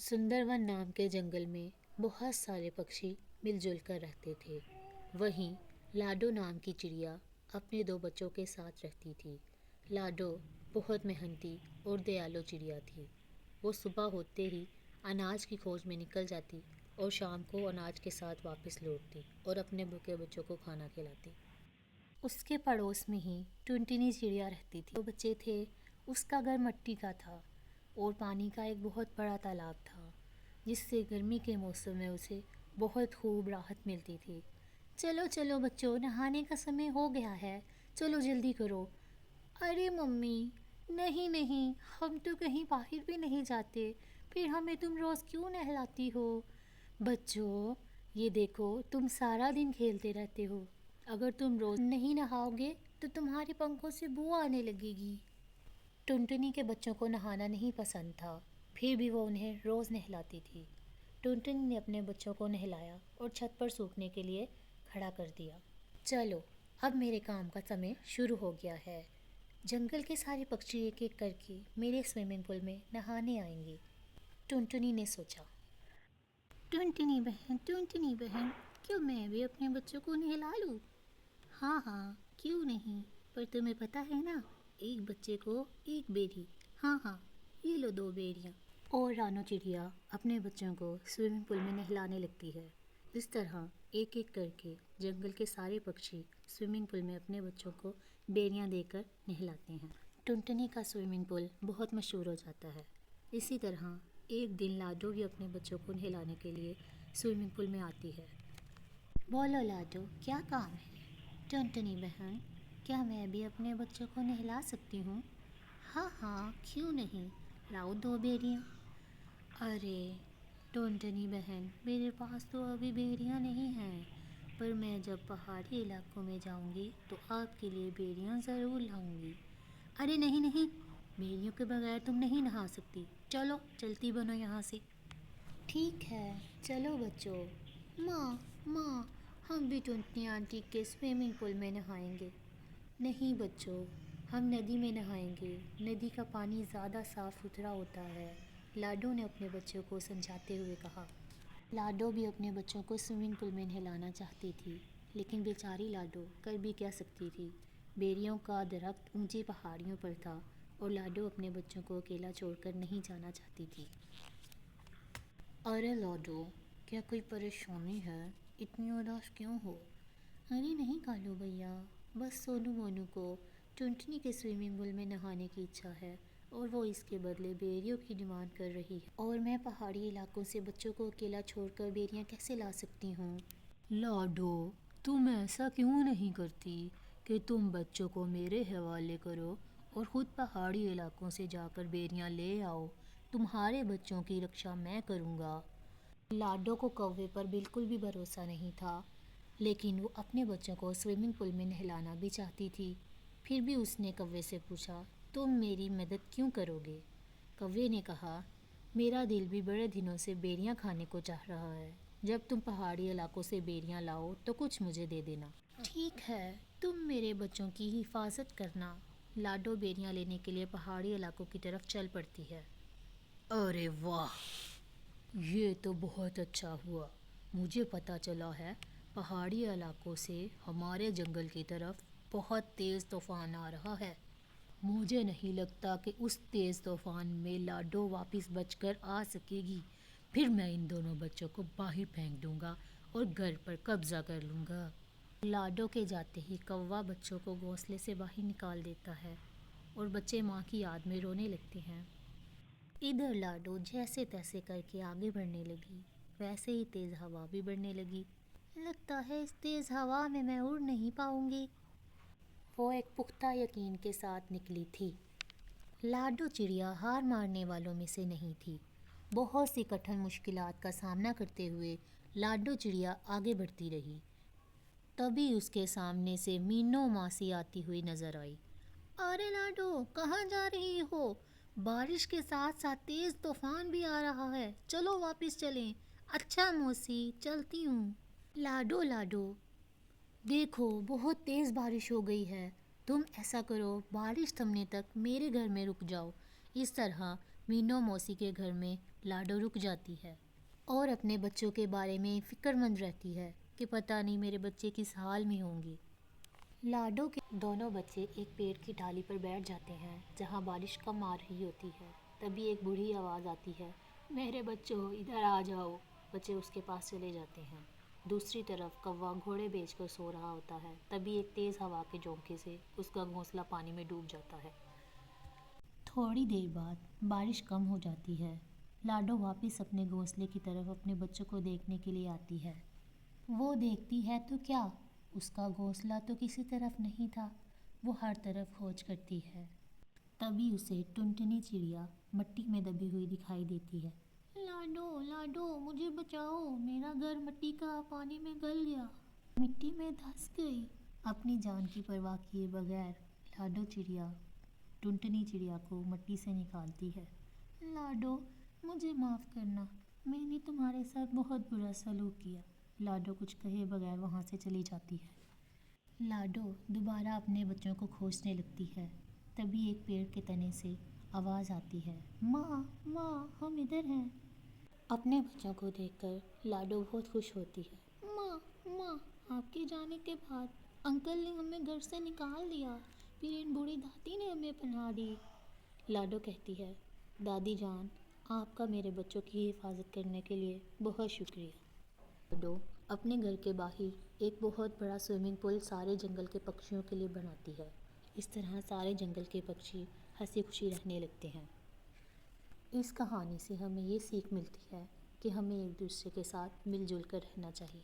सुंदरवन नाम के जंगल में बहुत सारे पक्षी मिलजुल कर रहते थे। वहीं लाडो नाम की चिड़िया अपने दो बच्चों के साथ रहती थी। लाडो बहुत मेहनती और दयालु चिड़िया थी। वो सुबह होते ही अनाज की खोज में निकल जाती और शाम को अनाज के साथ वापस लौटती और अपने भूखे बच्चों को खाना खिलाती। उसके पड़ोस में ही टुनटुनी चिड़िया रहती थी। दो बच्चे थे। उसका घर मिट्टी का था और पानी का एक बहुत बड़ा तालाब था, जिससे गर्मी के मौसम में उसे बहुत खूब राहत मिलती थी। चलो चलो बच्चों, नहाने का समय हो गया है, चलो जल्दी करो। अरे मम्मी, नहीं नहीं, हम तो कहीं बाहर भी नहीं जाते, फिर हमें तुम रोज़ क्यों नहलाती हो? बच्चों, ये देखो, तुम सारा दिन खेलते रहते हो। अगर तुम रोज़ नहीं नहाओगे तो तुम्हारे पंखों से बू आने लगेगी। टुनटुनी के बच्चों को नहाना नहीं पसंद था, फिर भी वो उन्हें रोज़ नहलाती थी। टुनटुनी ने अपने बच्चों को नहलाया और छत पर सूखने के लिए खड़ा कर दिया। चलो, अब मेरे काम का समय शुरू हो गया है। जंगल के सारे पक्षी एक एक करके मेरे स्विमिंग पूल में नहाने आएंगे। टुनटुनी ने सोचा। टुनटुनी बहन, क्यों मैं भी अपने बच्चों को नहला लूँ? हाँ हाँ, क्यों नहीं, पर तुम्हें पता है ना, एक बच्चे को एक बेरी। हाँ हाँ, ये लो 2 बेरियाँ। और रानो चिड़िया अपने बच्चों को स्विमिंग पूल में नहलाने लगती है। इस तरह एक एक करके जंगल के सारे पक्षी स्विमिंग पूल में अपने बच्चों को बेरियाँ देकर नहलाते हैं। टुनटुनी का स्विमिंग पूल बहुत मशहूर हो जाता है। इसी तरह एक दिन लाडो भी अपने बच्चों को नहलाने के लिए स्विमिंग पूल में आती है। बोलो लाडो, क्या काम है? टुनटुनी बहन, क्या मैं भी अपने बच्चों को नहला सकती हूँ? हाँ हाँ, क्यों नहीं, लाओ 2 बेरियाँ। अरे टुनटुनी बहन, मेरे पास तो अभी बेरियाँ नहीं हैं, पर मैं जब पहाड़ी इलाकों में जाऊँगी तो आपके लिए बेरियाँ ज़रूर लाऊँगी। अरे नहीं नहीं, बेरियों के बगैर तुम नहीं नहा सकती, चलो चलती बनो यहाँ से। ठीक है, चलो बच्चों। माँ, हम भी टुनटुनी आंटी के स्विमिंग पूल में नहाएंगे। नहीं बच्चों, हम नदी में नहाएंगे, नदी का पानी ज़्यादा साफ़ सुथरा होता है, लाडो ने अपने बच्चों को समझाते हुए कहा। लाडो भी अपने बच्चों को स्विमिंग पूल में नहलाना चाहती थी, लेकिन बेचारी लाडो कर भी क्या सकती थी। बेरियों का दरख्त ऊंची पहाड़ियों पर था और लाडो अपने बच्चों को अकेला छोड़कर नहीं जाना चाहती थी। अरे लाडो, क्या कोई परेशानी है? इतनी उदास क्यों हो? अरे नहीं कालू भैया, बस सोनू मोनू को टुनटुनी के स्विमिंग पूल में नहाने की इच्छा है और वो इसके बदले बेरियों की डिमांड कर रही है, और मैं पहाड़ी इलाकों से बच्चों को अकेला छोड़कर बेरियां कैसे ला सकती हूँ? लाडो, तुम ऐसा क्यों नहीं करती कि तुम बच्चों को मेरे हवाले करो और ख़ुद पहाड़ी इलाकों से जाकर बेरियां ले आओ। तुम्हारे बच्चों की रक्षा मैं करूँगा। लाडो को कौवे पर बिल्कुल भी भरोसा नहीं था, लेकिन वो अपने बच्चों को स्विमिंग पूल में नहलाना भी चाहती थी। फिर भी उसने कौवे से पूछा, तुम मेरी मदद क्यों करोगे? कौवे ने कहा, मेरा दिल भी बड़े दिनों से बेरियां खाने को चाह रहा है। जब तुम पहाड़ी इलाकों से बेरियां लाओ तो कुछ मुझे दे देना। ठीक है, तुम मेरे बच्चों की हिफाजत करना। लाडो बेरियां लेने के लिए पहाड़ी इलाकों की तरफ चल पड़ती है। अरे वाह, ये तो बहुत अच्छा हुआ। मुझे पता चला है पहाड़ी इलाकों से हमारे जंगल की तरफ बहुत तेज़ तूफ़ान आ रहा है। मुझे नहीं लगता कि उस तेज़ तूफ़ान में लाडो वापस बचकर आ सकेगी। फिर मैं इन दोनों बच्चों को बाहर फेंक दूंगा और घर पर कब्ज़ा कर लूँगा। लाडो के जाते ही कौवा बच्चों को घोंसले से बाहर निकाल देता है और बच्चे माँ की याद में रोने लगते हैं। इधर लाडो जैसे तैसे करके आगे बढ़ने लगी, वैसे ही तेज़ हवा भी बढ़ने लगी। लगता है इस तेज़ हवा में मैं उड़ नहीं पाऊंगी। वो एक पुख्ता यकीन के साथ निकली थी। लाडो चिड़िया हार मारने वालों में से नहीं थी। बहुत सी कठिन मुश्किलात का सामना करते हुए लाडो चिड़िया आगे बढ़ती रही। तभी उसके सामने से मीनू मासी आती हुई नजर आई। अरे लाडो, कहाँ जा रही हो? बारिश के साथ साथ तेज़ तूफान भी आ रहा है, चलो वापस चलें। अच्छा मौसी, चलती हूँ। लाडो लाडो, देखो बहुत तेज़ बारिश हो गई है, तुम ऐसा करो, बारिश थमने तक मेरे घर में रुक जाओ। इस तरह मीनू मौसी के घर में लाडो रुक जाती है और अपने बच्चों के बारे में फ़िक्रमंद रहती है कि पता नहीं मेरे बच्चे किस हाल में होंगे। लाडो के दोनों बच्चे एक पेड़ की डाली पर बैठ जाते हैं जहाँ बारिश कम आ रही होती है। तभी एक बूढ़ी आवाज़ आती है, मेरे बच्चों इधर आ जाओ। बच्चे उसके पास चले जाते हैं। दूसरी तरफ कौवा घोड़े बेचकर सो रहा होता है। तभी एक तेज़ हवा के झोंके से उसका घोंसला पानी में डूब जाता है। थोड़ी देर बाद बारिश कम हो जाती है। लाडो वापस अपने घोंसले की तरफ अपने बच्चों को देखने के लिए आती है। वो देखती है तो क्या, उसका घोंसला तो किसी तरफ नहीं था। वो हर तरफ खोज करती है। तभी उसे टुनटुनी चिड़िया मिट्टी में दबी हुई दिखाई देती है। लाडो लाडो मुझे बचाओ, मेरा घर मिट्टी का पानी में गल गया, मिट्टी में धंस गई। अपनी जान की परवाह किए बगैर लाडो चिड़िया टुनटुनी चिड़िया को मिट्टी से निकालती है। लाडो मुझे माफ़ करना, मैंने तुम्हारे साथ बहुत बुरा सलूक किया। लाडो कुछ कहे बगैर वहाँ से चली जाती है। लाडो दोबारा अपने बच्चों को खोजने लगती है। तभी एक पेड़ के तने से आवाज़ आती है, माँ माँ हम इधर हैं। अपने बच्चों को देखकर लाडो बहुत खुश होती है। माँ माँ आपके जाने के बाद अंकल ने हमें घर से निकाल दिया, फिर इन बूढ़ी दादी ने हमें पनाह दी। लाडो कहती है, दादी जान आपका मेरे बच्चों की हिफाजत करने के लिए बहुत शुक्रिया। लाडो अपने घर के बाहर एक बहुत बड़ा स्विमिंग पूल सारे जंगल के पक्षियों के लिए बनाती है। इस तरह सारे जंगल के पक्षी हंसी खुशी रहने लगते हैं। इस कहानी से हमें ये सीख मिलती है कि हमें एक दूसरे के साथ मिलजुल कर रहना चाहिए।